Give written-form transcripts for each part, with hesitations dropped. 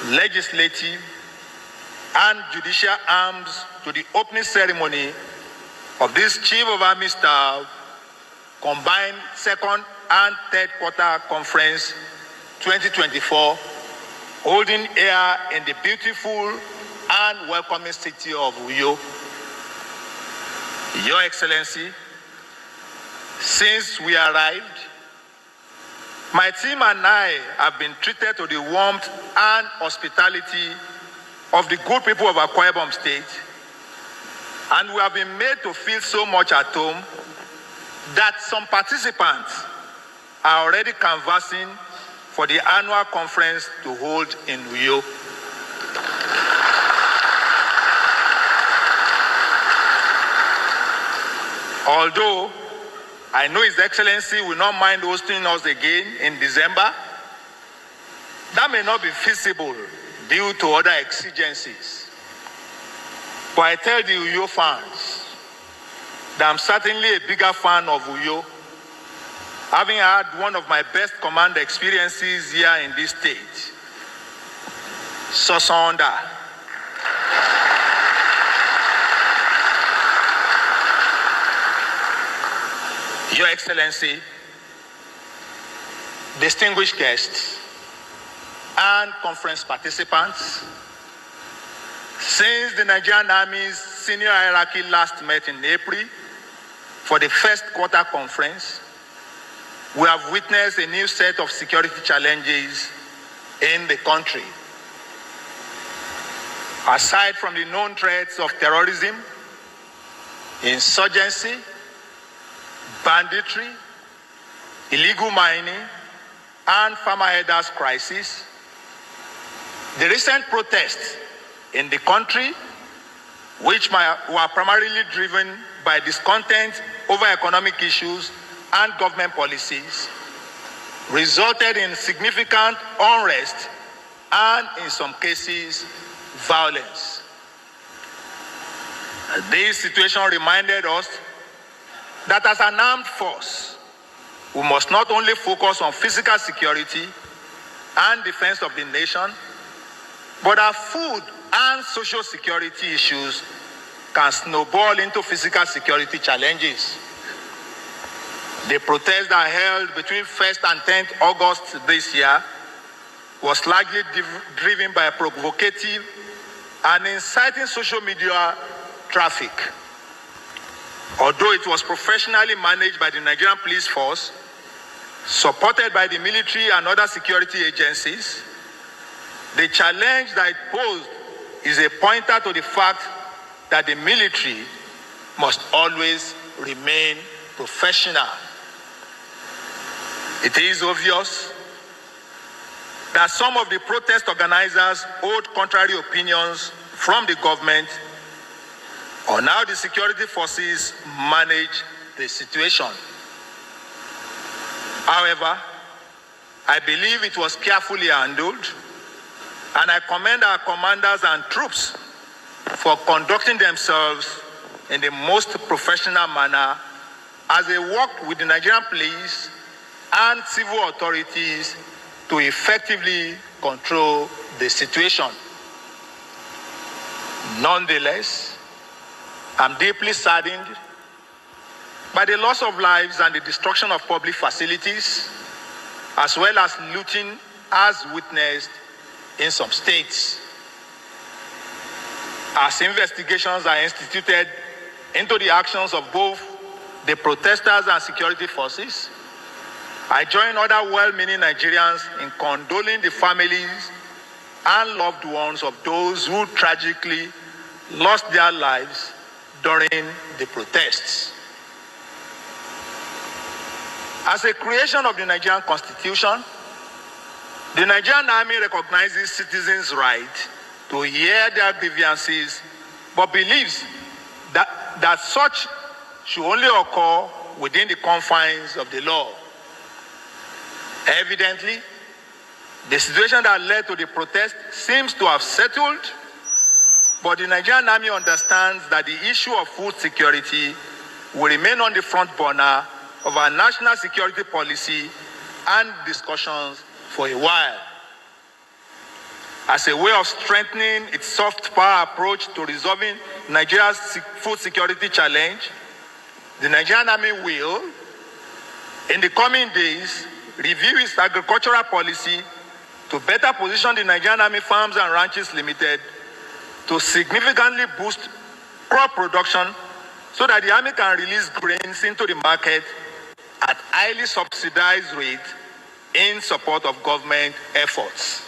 legislative, and judicial arms to the opening ceremony of this Chief of Army Staff combined second and third quarter conference 2024, holding here in the beautiful and welcoming city of Uyo. Your Excellency, since we arrived, my team and I have been treated to the warmth and hospitality of the good people of Akwa Ibom State, and we have been made to feel so much at home that some participants are already canvassing for the annual conference to hold in Uyo. Although I know His Excellency will not mind hosting us again in December, that may not be feasible due to other exigencies. But I tell the Uyo fans that I'm certainly a bigger fan of Uyo, having had one of my best command experiences here in this state. Sosonda. Your Excellency, distinguished guests, and conference participants, since the Nigerian Army's senior hierarchy last met in April for the first quarter conference, we have witnessed a new set of security challenges in the country. Aside from the known threats of terrorism, insurgency, banditry, illegal mining, and farmer herders crisis, the recent protests in the country, which were primarily driven by discontent over economic issues and government policies, resulted in significant unrest and, in some cases, violence. This situation reminded us that as an armed force, we must not only focus on physical security and defense of the nation, but our food and social security issues can snowball into physical security challenges. The protest that held between 1st and 10th August this year was largely driven by provocative and inciting social media traffic. Although it was professionally managed by the Nigerian police force, supported by the military and other security agencies, the challenge that it posed is a pointer to the fact that the military must always remain professional. It is obvious that some of the protest organizers hold contrary opinions from the government on how the security forces manage the situation. However, I believe it was carefully handled, and I commend our commanders and troops for conducting themselves in the most professional manner as they worked with the Nigerian police and civil authorities to effectively control the situation. Nonetheless, I'm deeply saddened by the loss of lives and the destruction of public facilities, as well as looting as witnessed in some states. As investigations are instituted into the actions of both the protesters and security forces, I join other well-meaning Nigerians in condoling the families and loved ones of those who tragically lost their lives during the protests. As a creation of the Nigerian Constitution, the Nigerian Army recognizes citizens' right to hear their grievances, but believes that such should only occur within the confines of the law. Evidently, the situation that led to the protest seems to have settled, but the Nigerian Army understands that the issue of food security will remain on the front burner of our national security policy and discussions for a while. as a way of strengthening its soft power approach to resolving Nigeria's food security challenge, the Nigerian Army will, in the coming days, review its agricultural policy to better position the Nigerian Army Farms and Ranches Limited to significantly boost crop production so that the Army can release grains into the market at highly subsidized rate in support of government efforts.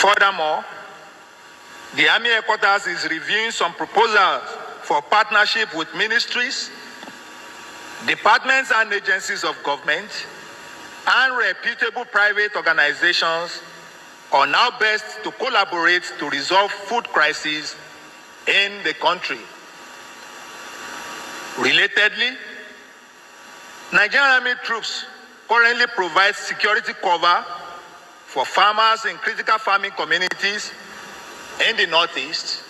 Furthermore, the Army Headquarters is reviewing some proposals for partnership with ministries, departments and agencies of government, and reputable private organizations on how best to collaborate to resolve food crises in the country. Relatedly, Nigerian Army troops currently provide security cover for farmers in critical farming communities in the Northeast,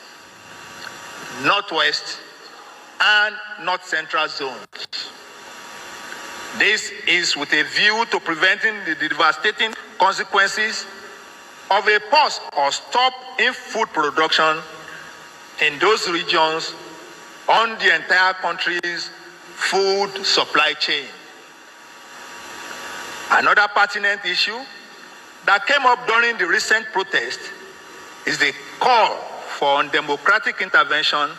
Northwest, and North Central zones. This is with a view to preventing the devastating consequences of a pause or stop in food production in those regions on the entire country's food supply chain. Another pertinent issue that came up during the recent protest is the call for undemocratic intervention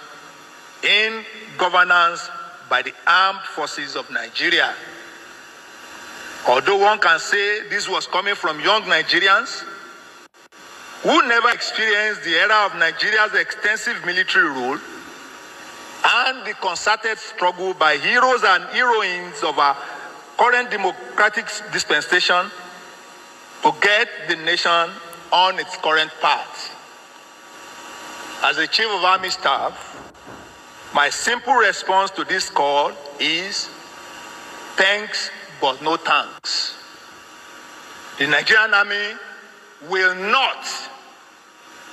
in governance by the armed forces of Nigeria. Although one can say this was coming from young Nigerians who never experienced the era of Nigeria's extensive military rule and the concerted struggle by heroes and heroines of our current democratic dispensation to get the nation on its current path. As the Chief of Army Staff, my simple response to this call is thanks but no thanks. The Nigerian Army will not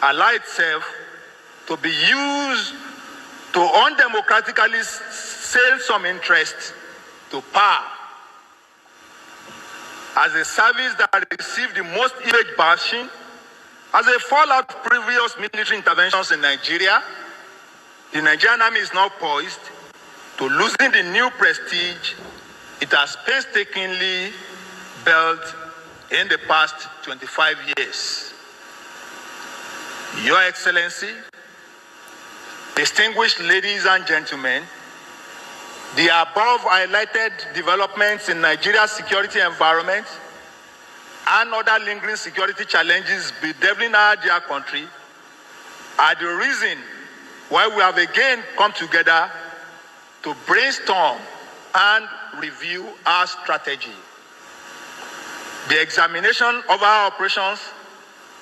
allow itself to be used to undemocratically sell some interest to power. As a service that received the most image bashing as a fallout of previous military interventions in Nigeria, the Nigerian Army is now poised to losing the new prestige it has painstakingly built in the past 25 years. Your Excellency, distinguished ladies and gentlemen, the above highlighted developments in Nigeria's security environment and other lingering security challenges bedeviling our dear country are the reason why we have again come together to brainstorm and review our strategy. The examination of our operations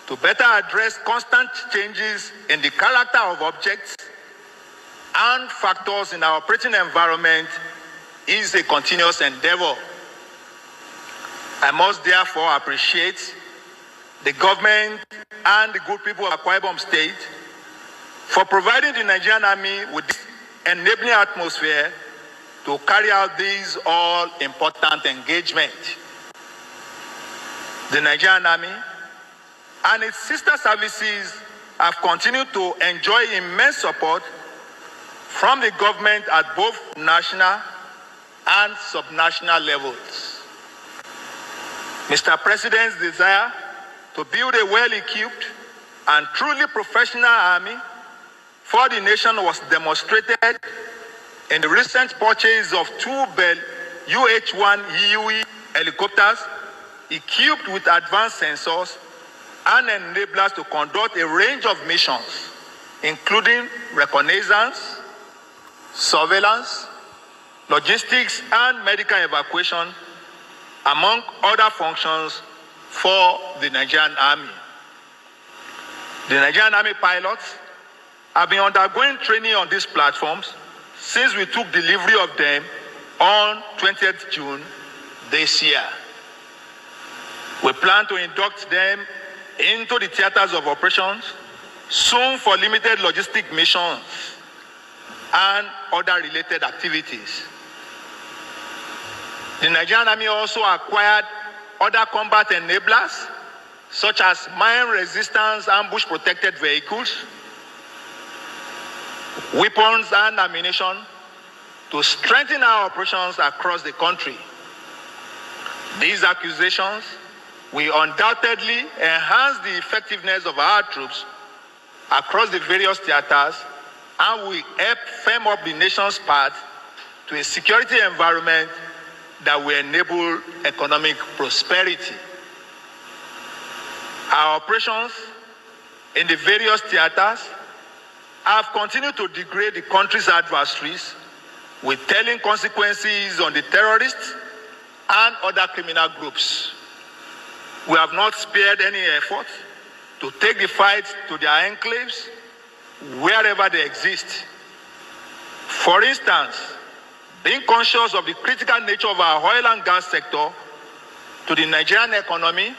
to better address constant changes in the character of objects and factors in our operating environment is a continuous endeavor. I must therefore appreciate the government and the good people of Akwa Ibom State for providing the Nigerian Army with this enabling atmosphere to carry out this all-important engagement. The Nigerian Army and its sister services have continued to enjoy immense support from the government at both national and subnational levels. Mr. President's desire to build a well-equipped and truly professional army for the nation was demonstrated in the recent purchase of 2 Bell UH-1 EUE helicopters equipped with advanced sensors and enablers to conduct a range of missions, including reconnaissance, surveillance, logistics, and medical evacuation, among other functions for the Nigerian Army. The Nigerian Army pilots have been undergoing training on these platforms since we took delivery of them on 20th June this year. We plan to induct them into the theaters of operations soon for limited logistic missions and other related activities. The Nigerian Army also acquired other combat enablers, such as mine resistance ambush protected vehicles, weapons and ammunition to strengthen our operations across the country. These acquisitions will undoubtedly enhance the effectiveness of our troops across the various theaters and will help firm up the nation's path to a security environment that will enable economic prosperity. Our operations in the various theaters have continued to degrade the country's adversaries with telling consequences on the terrorists and other criminal groups. We have not spared any effort to take the fight to their enclaves wherever they exist. For instance, being conscious of the critical nature of our oil and gas sector to the Nigerian economy,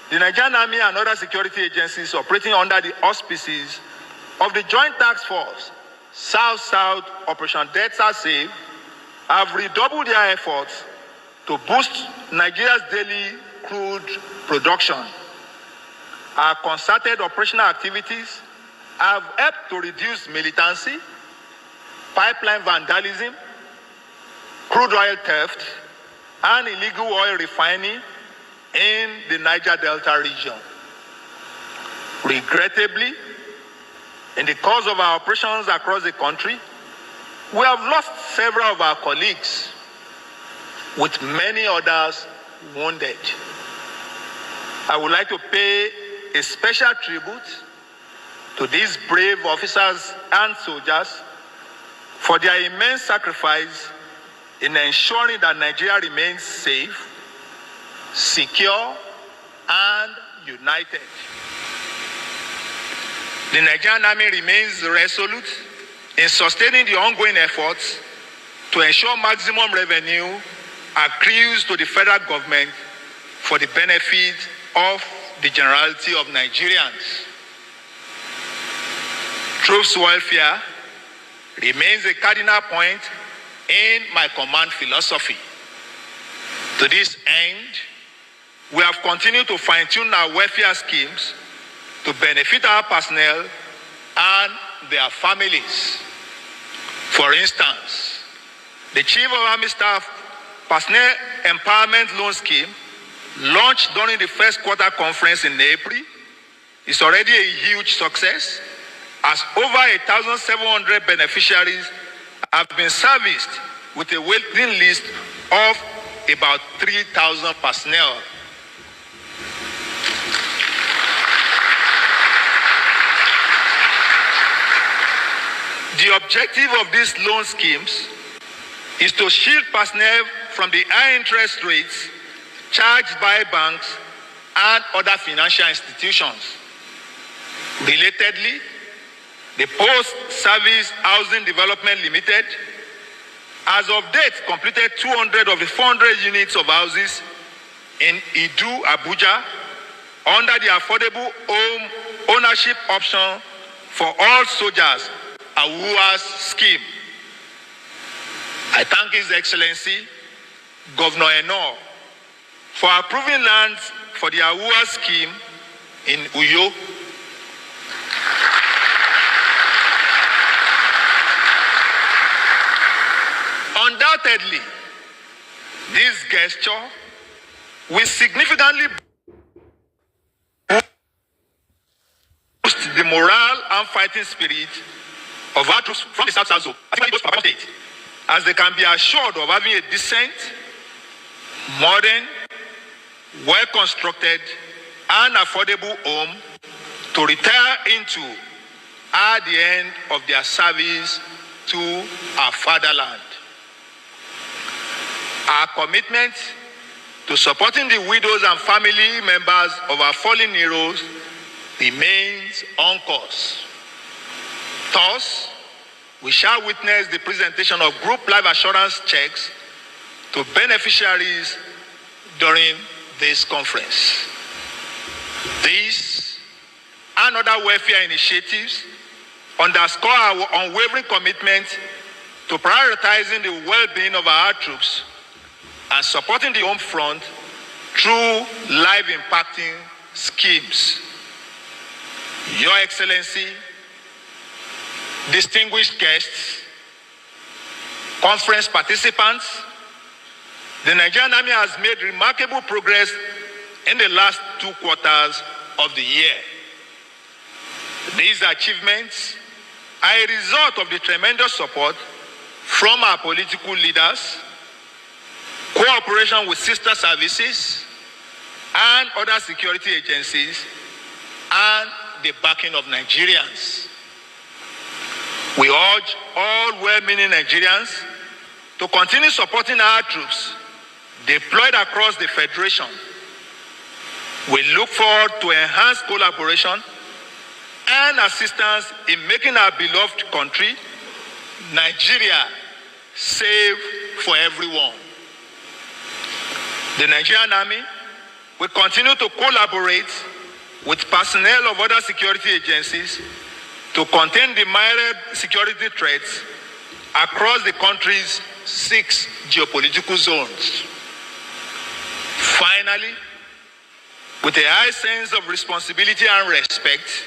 the Nigerian Army and other security agencies operating under the auspices of the Joint Task Force South-South Operation Delta Save have redoubled their efforts to boost Nigeria's daily crude production. Our concerted operational activities have helped to reduce militancy, pipeline vandalism, crude oil theft, and illegal oil refining in the Niger Delta region. Regrettably, in the course of our operations across the country, we have lost several of our colleagues, with many others wounded. I would like to pay a special tribute to these brave officers and soldiers for their immense sacrifice in ensuring that Nigeria remains safe, secure, and united. The Nigerian Army remains resolute in sustaining the ongoing efforts to ensure maximum revenue accrues to the federal government for the benefit of the generality of Nigerians. Troops' welfare remains a cardinal point in my command philosophy. To this end, we have continued to fine-tune our welfare schemes to benefit our personnel and their families. For instance, the Chief of Army Staff Personnel Empowerment Loan Scheme, launched during the first quarter conference in April, is already a huge success, as over 1,700 beneficiaries have been serviced with a waiting list of about 3,000 personnel. The objective of these loan schemes is to shield personnel from the high interest rates charged by banks and other financial institutions. Relatedly, the Post-Service Housing Development Limited, as of date, completed 200 of the 400 units of houses in Idu, Abuja, under the Affordable Home Ownership Option for All Soldiers, AWUA's scheme. I thank His Excellency, Governor Eno, for approving lands for the AWUA scheme in Uyo. Undoubtedly, this gesture will significantly boost the morale and fighting spirit of our troops from the South Zone, as they can be assured of having a decent, modern, well-constructed, and affordable home to retire into at the end of their service to our fatherland. Our commitment to supporting the widows and family members of our fallen heroes remains on course. Thus, we shall witness the presentation of group life assurance checks to beneficiaries during this conference. These and other welfare initiatives underscore our unwavering commitment to prioritizing the well-being of our troops and supporting the home front through life-impacting schemes. Your Excellency, distinguished guests, conference participants, the Nigerian Army has made remarkable progress in the last 2 quarters of the year. These achievements are a result of the tremendous support from our political leaders, cooperation with sister services and other security agencies, and the backing of Nigerians. We urge all well-meaning Nigerians to continue supporting our troops deployed across the Federation. We look forward to enhanced collaboration and assistance in making our beloved country, Nigeria, safe for everyone. The Nigerian Army will continue to collaborate with personnel of other security agencies to contain the myriad security threats across the country's 6 geopolitical zones. Finally, with a high sense of responsibility and respect,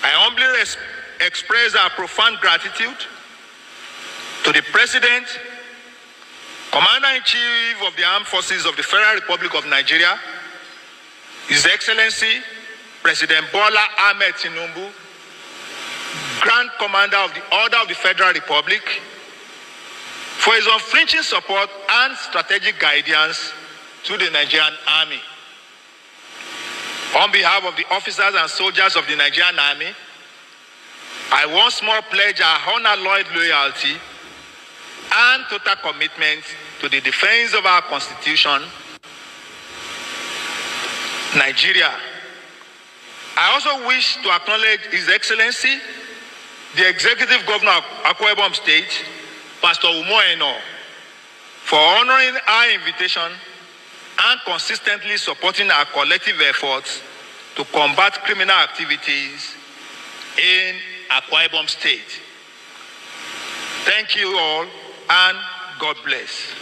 I humbly express our profound gratitude to the President, Commander-in-Chief of the Armed Forces of the Federal Republic of Nigeria, His Excellency President Bola Ahmed Tinubu, Grand Commander of the Order of the Federal Republic, for his unflinching support and strategic guidance to the Nigerian Army. On behalf of the officers and soldiers of the Nigerian Army, I once more pledge our unalloyed loyalty and total commitment to the defense of our Constitution, Nigeria. I also wish to acknowledge His Excellency, the Executive Governor of Akwa Ibom State, Pastor Umoeno, for honoring our invitation and consistently supporting our collective efforts to combat criminal activities in Akwa Ibom State. Thank you all, and God bless.